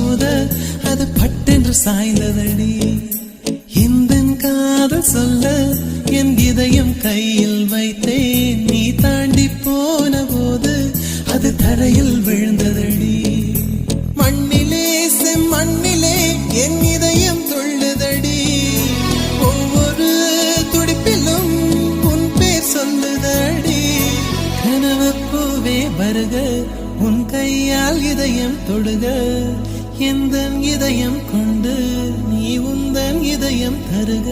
மோத அது பட்டென்று சாய்ந்ததடி. எந்தன் காதல் சொல்ல என் இதயம் கையில் வைத்தேன். நீ தாண்டி போன போது அது தரையில் விழுந்ததடி. மண்ணிலே செம்மண்ணிலே என் இதயம் துள்ளுதடி. ஒவ்வொரு துடிப்பிலும் உன் பேர் சொல்லுதடி. கனவு பூவே வருக, உன் கையால் இதயம் தொடுக. எந்தன் இதயம் கொண்டு நீ உந்தன் இதயம் தருக.